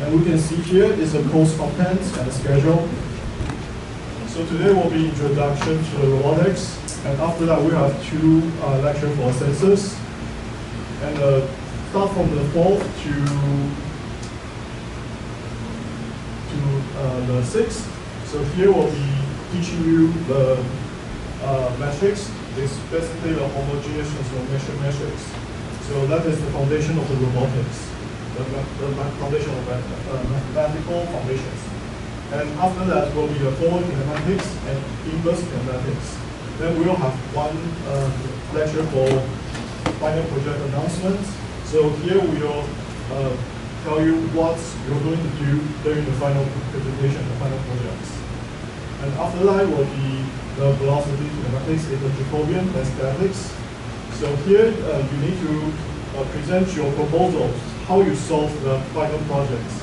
And we can see here is the course content and the schedule. So today will be introduction to the robotics, and after that we have two lectures for sensors. And start from the 4th to the 6th. So here we'll be teaching you the metrics. It's basically the homogeneous transformation metrics. So that is the foundation of the robotics, the foundation of mathematical foundations. And after that will be the forward kinematics and inverse kinematics. Then we'll have one lecture for final project announcements. So here we will tell you what you're going to do during the final presentation, the final projects. And after that will be the velocity kinematics, the Jacobian, and statics. So here you need to present your proposals, how you solve the final projects.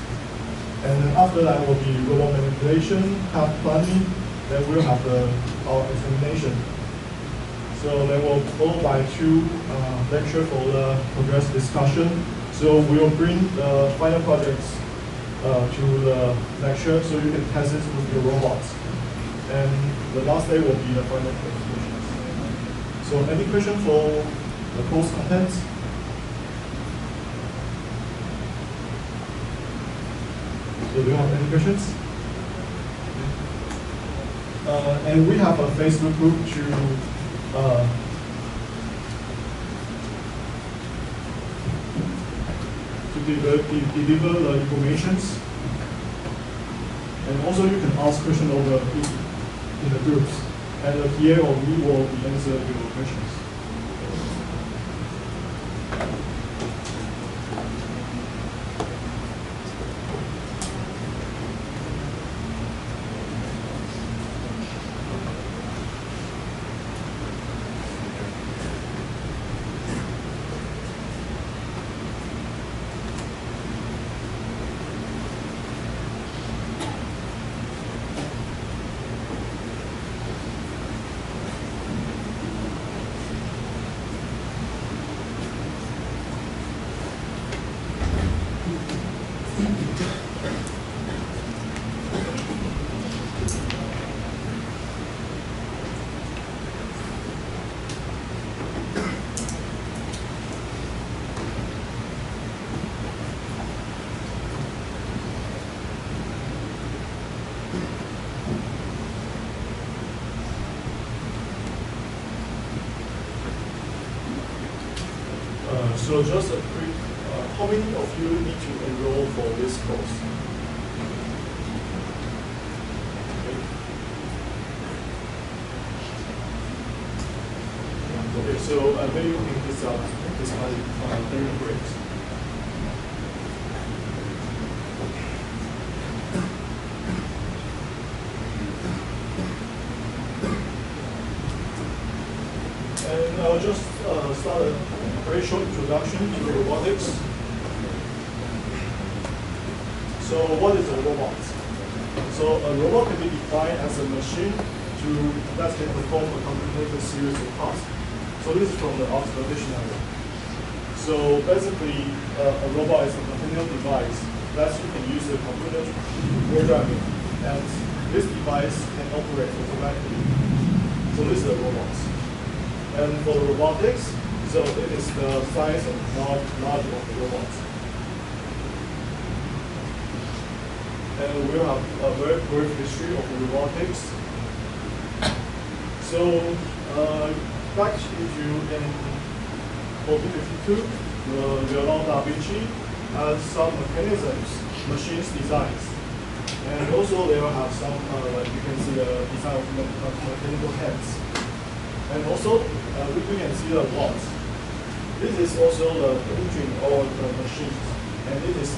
And then after that will be robot manipulation, path planning, then we'll have our examination. So then we'll follow by two lectures for the progress discussion. So we'll bring the final projects to the lecture so you can test it with your robots. And the last day will be the final presentations. So any question for the course contents? So do you have any questions? And we have a Facebook group to deliver the informations. And also you can ask questions over in the groups. And here or we will answer your questions. So just a quick, how many of you need to enroll for this course? Okay, so maybe you can discuss during the breaks. And I'll just start a very short introduction to robotics. So what is a robot? So a robot can be defined as a machine that can perform a complicated series of tasks. So this is from the Oxford Dictionary. So basically, a robot is a continuous device that you can use the computer programming, and this device can operate automatically. So this is a robot. And for robotics, so it is the science and knowledge of the robots. And we'll have a very brief history of the robotics. So back into in 1452, Leonardo da Vinci has some mechanisms, machines designs. And also they will have some, like you can see the design of mechanical hands. And also, we can see the robots. This is also the engine or the machines, and it is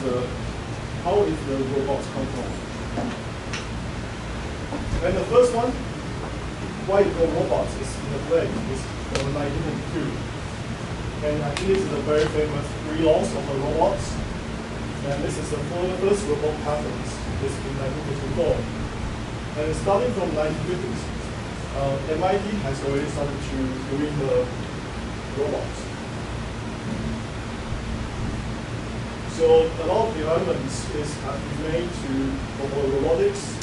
how is the robots come from. And the first one, why you call robots, is in the play, is from 1952. And I think this is a very famous 3 laws of the robots. And this is the first robot patents, this in 1954. And starting from 1950s, MIT has already started to doing the robots. So a lot of developments have been made for robotics,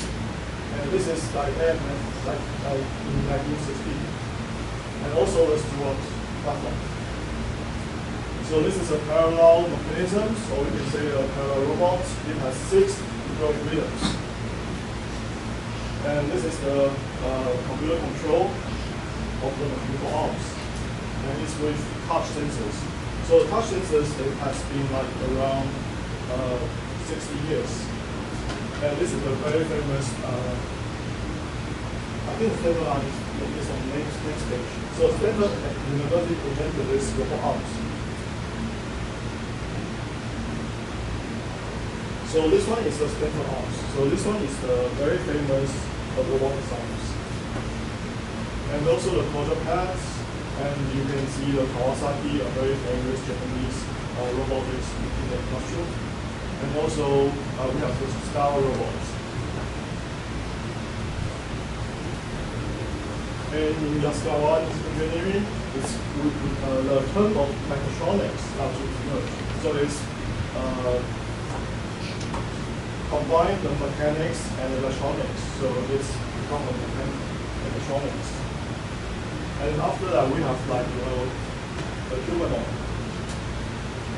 and this is like in 1960, and also the Stewart platform. So this is a parallel mechanism, or we can say a parallel robot. It has 6 control rhythms. And this is the computer control of the mechanical arms. And it's with touch sensors. So the touch sensors, it has been like around 60 years. And this is a very famous, I think Stanford is on the next page. So Stanford University invented this robot arms. So this one is the Stanford arms. So this one is the very famous robotics arms. And also the closure pads, and you can see the Kawasaki, a very famous Japanese robotics in the classroom. And also we have the Star robots. And in Yaskawa engineering, it's the term of mechatronics actually emerged. So it's combine the mechanics and electronics, so it's become a mechatronics. And after that, we have like the humanoid,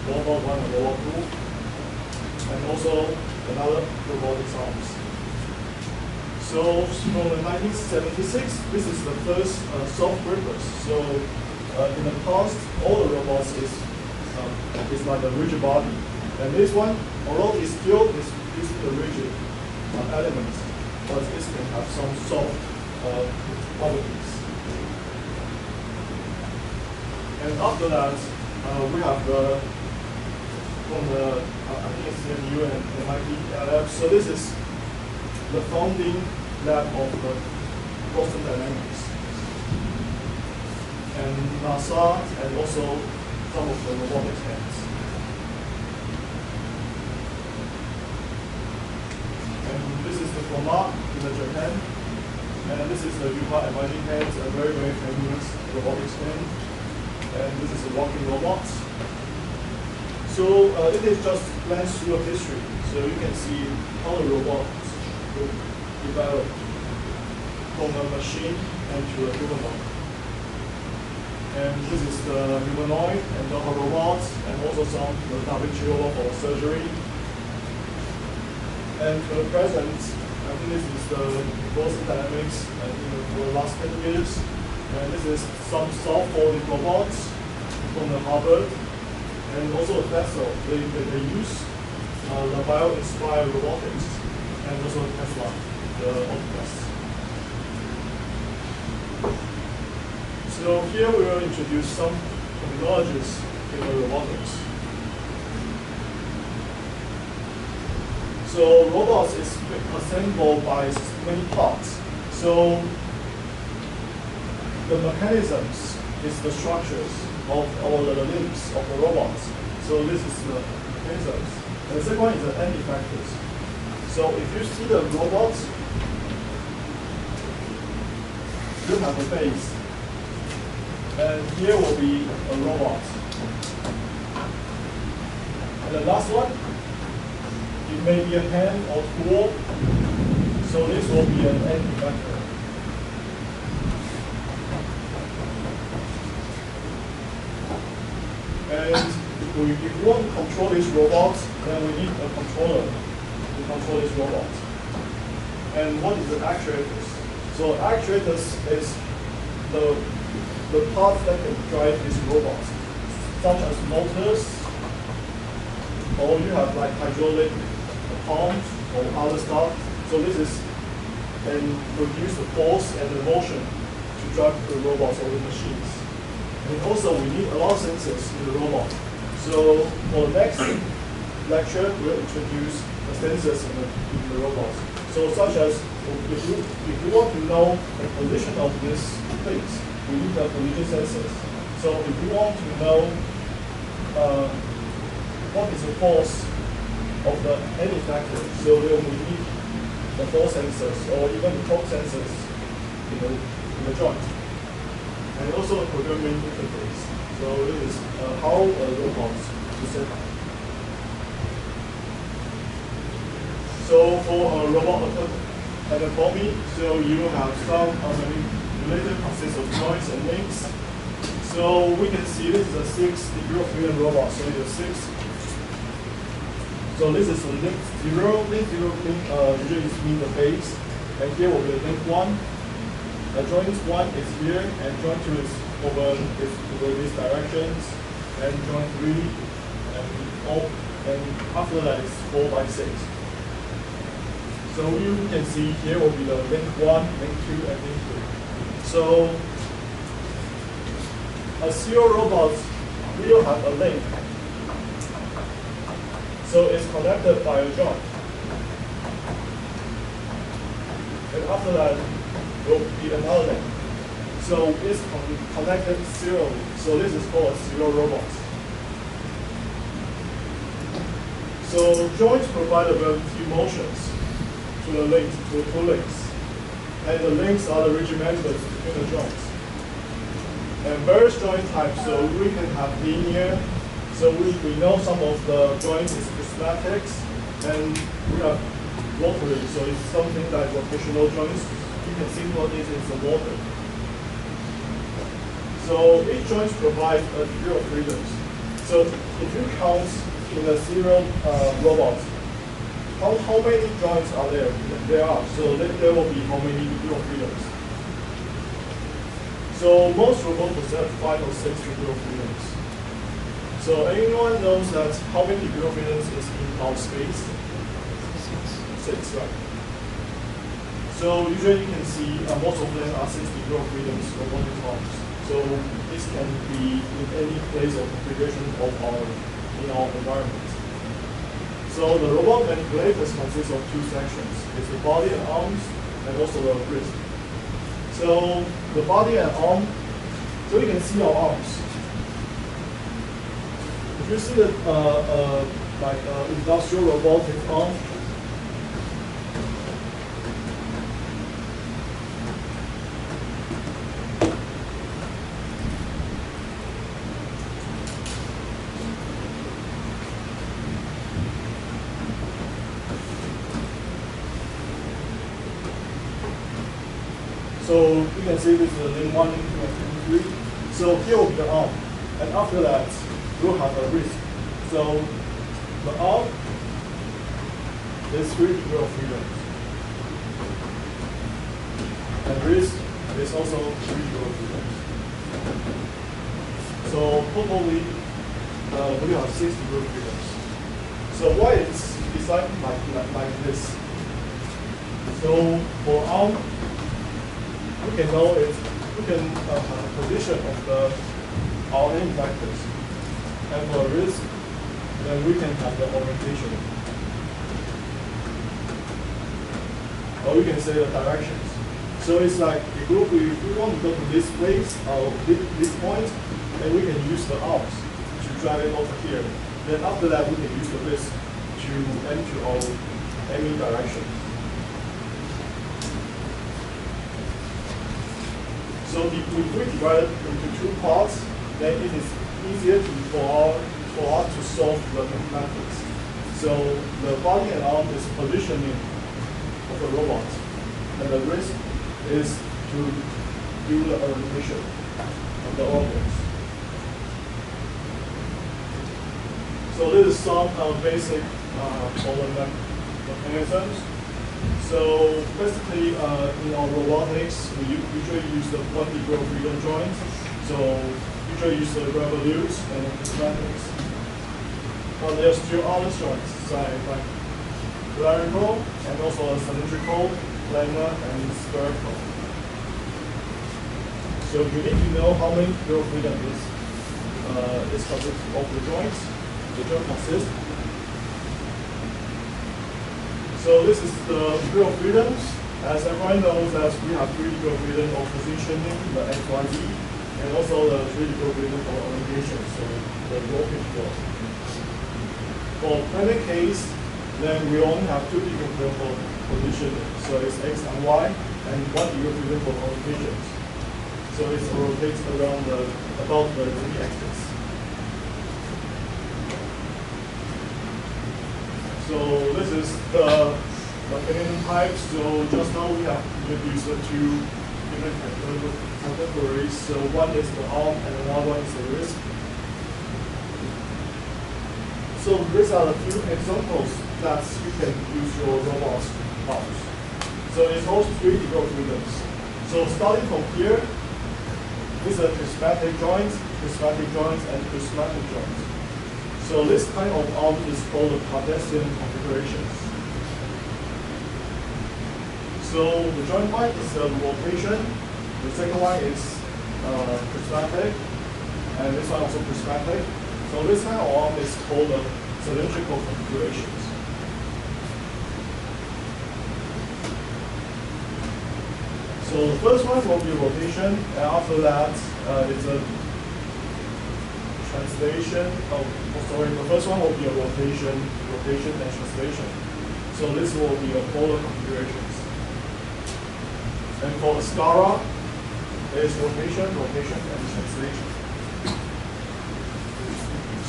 robot 1 and robot 2, and also another robotics arms. So from the 1976, this is the first soft grippers. So in the past, all the robots is like a rigid body, and this one, although it's still using the rigid elements, but this can have some soft qualities. And after that, we have from the I think it's CMU and MIT lab. So this is the founding lab of the Boston Dynamics, and NASA, and also some of the robotics heads. This is the format in Japan, and this is the Yuba MIT hand, a very, very famous robotics hand, and this is a walking robot. So it is just glance through a history, so you can see how the robots will develop from a machine and to a humanoid. And this is the humanoid and the robots, and also some Da Vinci robot for surgery. And for the present, I think this is the Boston Dynamics for the last 10 years. And this is some self-folding robots from the Harvard, and also a Tesla. They use the bio-inspired robotics, and also Tesla, the Optimus. So here we will introduce some terminologies in the robotics. So robots is assembled by many parts. So the mechanisms is the structures of all the limbs of the robots. So this is the mechanisms. And the second one is the end effectors. So if you see the robots, you have a base. And here will be a robot. And the last one, it may be a hand or tool, so this will be an end effector. And if we want to control this robot, then we need a controller to control this robot. And what is the actuators? So actuators is the parts that can drive this robot, such as motors, or you have like hydraulic pumps or other stuff. So this is can produce the force and the motion to drive the robots or the machines. And also we need a lot of sensors in the robot. So for the next lecture, we'll introduce the sensors in the robots. So such as if you want to know the position of these things, we need the collision sensors. So if you want to know what is the force of the end effector, so then we need the force sensors or even the torque sensors in the joint. And also a programming interface. So this is how a robot is set up. So for a robot anatomy, so you have some manipulated consists of joints and links. So we can see this is a 6 degree of freedom robot. So it's a 6. So this is a link 0. Link 0 usually means the base. And here will be a link 1. Joint 1 is here, and joint 2 is over these directions, and joint 3, and after that is 4 by 6. So you can see here will be the link 1, link 2, and link 3. So a serial robot will have a link. So it's connected by a joint. And after that will be another link. So it's connected serially. So this is called a serial robot. So joints provide very few motions to the links, to two links. And the links are the regimentals between the joints. And various joint types, so we can have linear. So we know some of the joints is prismatics, and we have rotary, so it's something like rotational joints. You can think about this as a water. So each joint provides a degree of freedoms. So if you count in a serial robot, how many joints are there? There are. So there will be how many degree of freedoms. So most robots possess 5 or 6 degree of freedoms. So anyone knows that how many degree of freedoms is in our space? 6, right? So usually you can see most of them are 6 degree of freedoms robotic arms. So this can be in any place of configuration of in our environment. So the robot manipulators consists of 2 sections. It's the body and arms, and also the wrist. So the body and arm, so you can see our arms. If you see the industrial robotic arm, so you can see this is the link 1, link 2, and link 3. So here will be the arm. And after that, we'll have a wrist. So the arm is 3 degree of freedom. And wrist is also 3 degree of freedom. So totally, we have 6 degree of freedoms. So why it's designed like this? So for arm, we can know it. We can have a position of our aim vectors, and for wrist, then we can have the orientation, or we can say the directions. So it's like if we want to go to this place or this point, then we can use the arms to drive it over here. Then after that, we can use the wrist to aim to our aiming direction. So if we divide it into 2 parts, then it is easier for us to solve the mathematics. So the body and arm is positioning of the robot, and the wrist is to do the orientation of the organs. So this is some basic problem mechanisms. So basically, in our robotics, we usually use the 1 degree of freedom joint. So usually use the revolutes and the prismatics. But there's 2 other joints, like cylindrical and also cylindrical, planar, and spherical. So you need to know how many degree of freedom is consist of the joints. The joint consists. So this is the degree of freedoms. As everyone knows that we have 3 degree of freedom of positioning, the X, Y, Z, and also the 3 degree of freedom for orientation, so the voltage flow. For planar case, then we only have 2 degree of freedom for positioning. So it's X and Y, and 1 degree of freedom for orientation. So it rotates around about the Z-axis. So this is the mechanism types. So just now we have introduced the two different categories. So one is the arm and another one is the wrist. So these are the few examples that you can use your robot's arms. So it's all 3D algorithms. So starting from here, these are prismatic joints, and prismatic joints. So this kind of arm is called the Cartesian configurations. So the joint one is the rotation. The second one is prismatic, and this one also prismatic. So this kind of arm is called the cylindrical configurations. So the first one will be rotation, and after that it's a translation. The first one will be a rotation and translation. So this will be a polar configurations. And for the SCARA, it's rotation, and translation.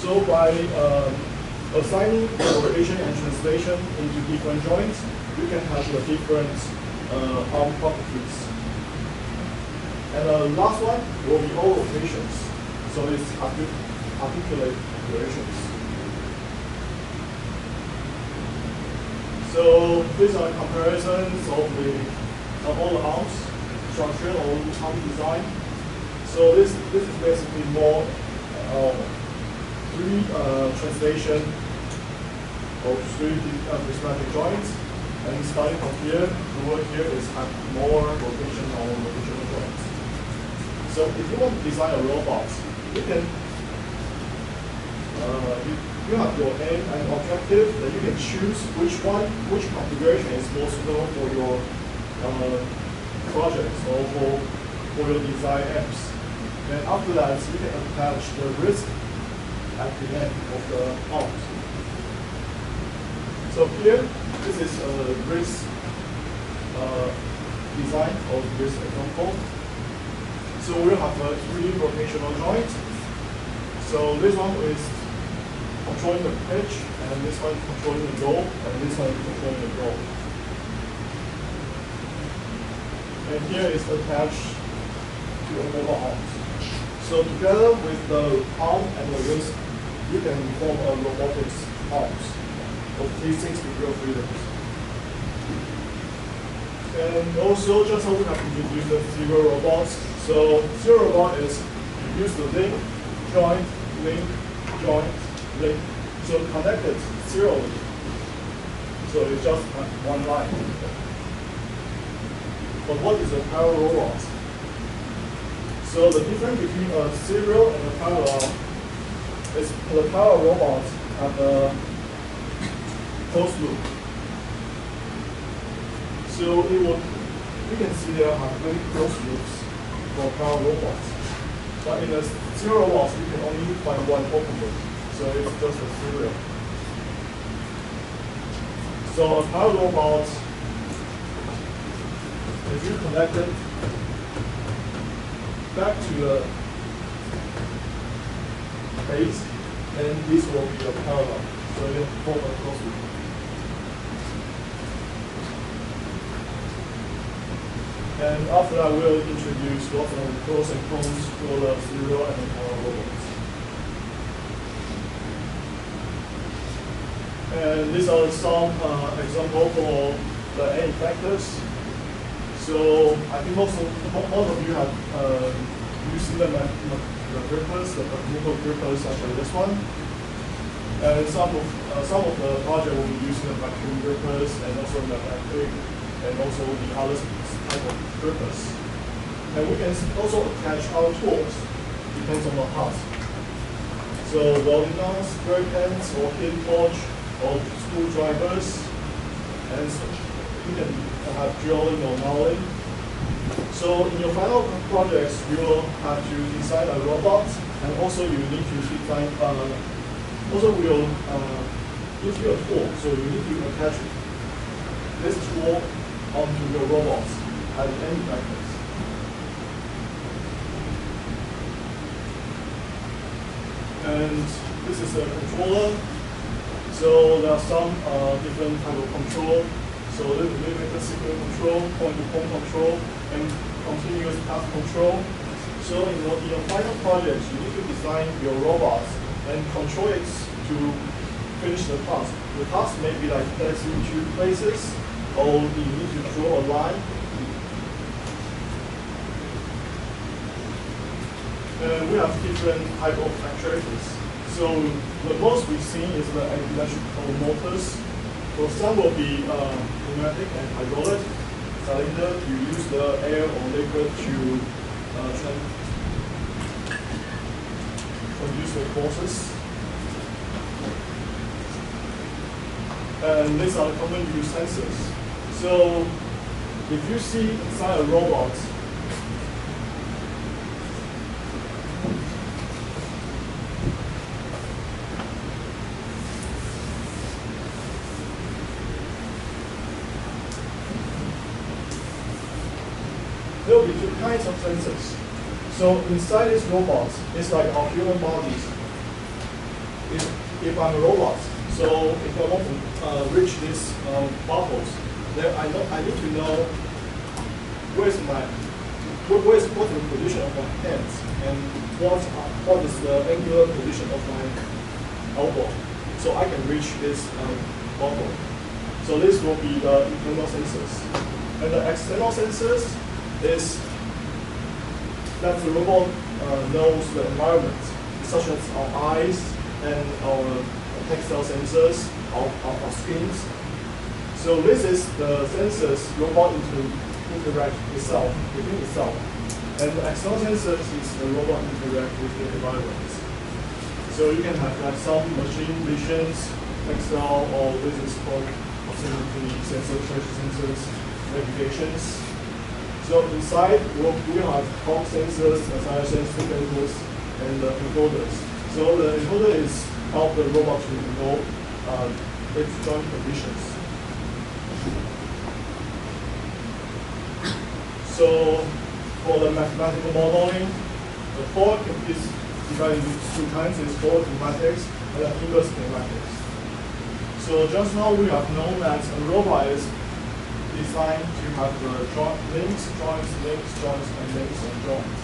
So by assigning rotation and translation into different joints, you can have the different arm properties. And the last one will be all rotations. So it's articulate configurations. So these are comparisons of all the arms, structure or arm design. So this is basically more three translation of three prismatic joints. And starting from here, the word here is have more rotational joints. So if you want to design a robot, you can you have your aim and objective, then you can choose which configuration is most suitable for your projects or for your design apps. And after that, you can attach the wrist at the end of the arms. So here, this is a wrist design of this example. So we'll have a 3 rotational joint. So this one is controlling the pitch, and this one controlling the goal, and this one controlling the goal. And here is attached to a mobile arm. So together with the arm and the wrist, you can form a robotics arms of these 6 degree of freedoms. And also, just how we have introduced the serial robots. So serial robot is you use the link, joint, link, joint, link. So connected serially. So it's just one line. But what is a parallel robot? So the difference between a serial and a parallel is the parallel robots have a closed loop. So we can see there are many closed loops for parallel robots. But in a serial robot, you can only find one open loop. So it's just a serial. So a parallel robot, if you connect it back to the base, then this will be a parallel. So you form a closed loop. And after that, we'll introduce lots of pros and cons for the serial and the parallel robots. And these are some examples for the end factors. So I think most of you have used the grippers, the mechanical grippers such as this one. And some of the project will be using the vacuum grippers and also the electric and also the other type of grippers. And we can also attach our tools, depends on the task. So welding guns, spray pens, or pin torch, or screwdrivers, and you can have drilling or nailing. So in your final projects, you will have to design a robot, and also you need to design. Also, we'll give you a tool, so you need to attach this tool onto your robots at the end factors. And this is a controller. So there are some different type of control. So this is limited sequence control, point-to-point control, and continuous path control. So in your final project, you need to design your robots and control it to finish the task. The task may be like placing 2 places, or you need to draw a line. We have different type of actuators. So the most we've seen is the electrical motors. So some will be pneumatic and hydraulic cylinder. You use the air or liquid to produce the forces. And these are the common use sensors. So if you see inside a robot, there will be 2 kinds of sensors. So inside this robot, it's like our human bodies. If I'm a robot, so if I want to reach these bubbles, then I need to know what's the position of my hands and what is the angular position of my elbow, so I can reach this bubble. So this will be the internal sensors, and the external sensors is that the robot knows the environment, such as our eyes and our tactile sensors, our skins. So this is the sensors robot interact within itself. And the external sensors is the robot interact with the environment. So you can have like some machine visions, tactile, or this is called proximity sensor, pressure sensors, navigations. So inside, we have Hawk sensors, acceleration sensors, and the encoders. So the encoder is help the robot to know its joint conditions. So for the mathematical modeling, the forward is divided into 2 kinds. It's forward kinematics and the inverse kinematics. So just now we have known that a robot is designed to have the links, joints, and links and joints.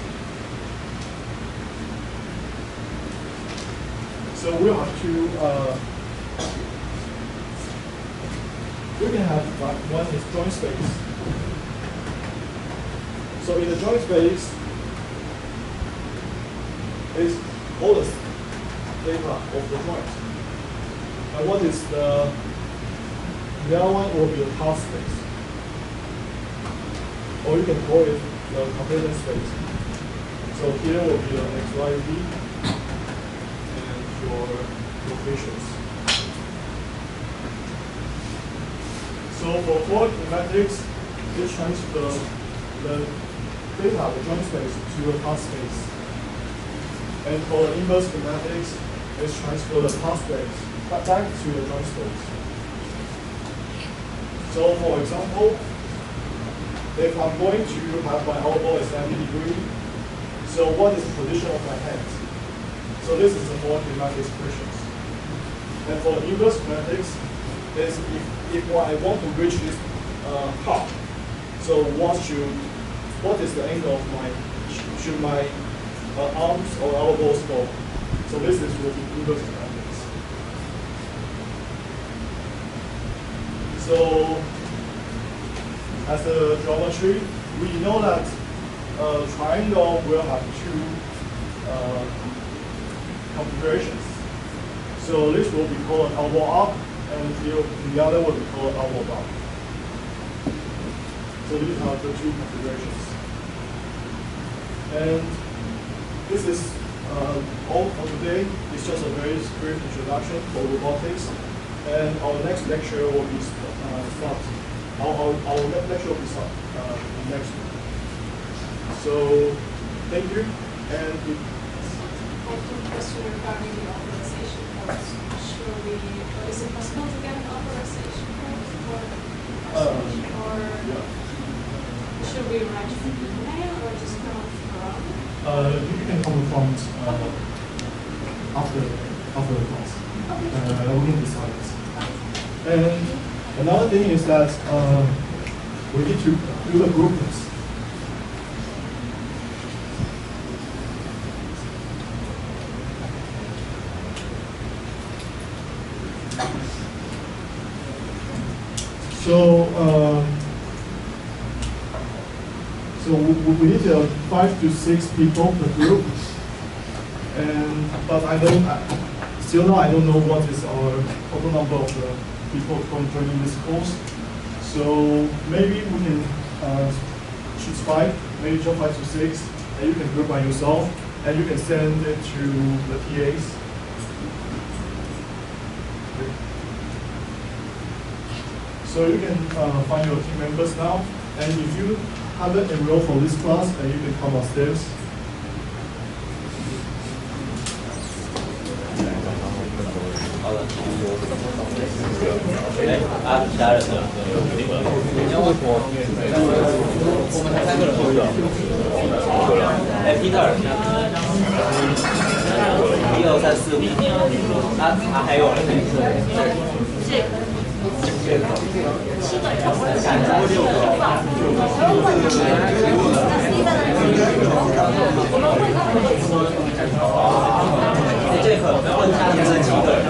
So we'll have to, we can have one is joint space. So in the joint space, is all the data of the joint. And what is the other one will be the task space. Or you can call it the component space. So here will be the X, Y, Z, and your locations. So for forward kinematics, it transfers the data, the joint space, to a task space. And for the inverse kinematics, it transfers the task space back to the joint space. So for example, if I'm going to have my elbow at 90 degrees, so what is the position of my hand? So this is the forward kinematic expressions. And for the inverse kinematics, is if I want to reach this top, so what is the angle of should my arms or elbows go? So this is with inverse kinematics. So as a geometry, we know that triangle will have 2 configurations. So this will be called elbow up, and the other will be called elbow down. So these are the 2 configurations. And this is all for today. It's just a very brief introduction for robotics. And our next lecture will be start. Our lecture will be start next week. So thank you. And I have a question regarding the authorization codes. Is it possible to get an authorization code for authorization, or should we write an email or just come from? you can come from after the class. Okay. We can decide. And Another thing is that we need to do the groupings. So we need 5 to 6 people per group, but still now I don't know what is our total number of the people joining this course. So maybe we can choose 5, maybe just 5 to 6, and you can group by yourself, and you can send it to the TAs. So you can find your team members now, and if you haven't enrolled for this class, then you can come upstairs. Peter，1、2、3、4、5，他还有这个问他们这几个人。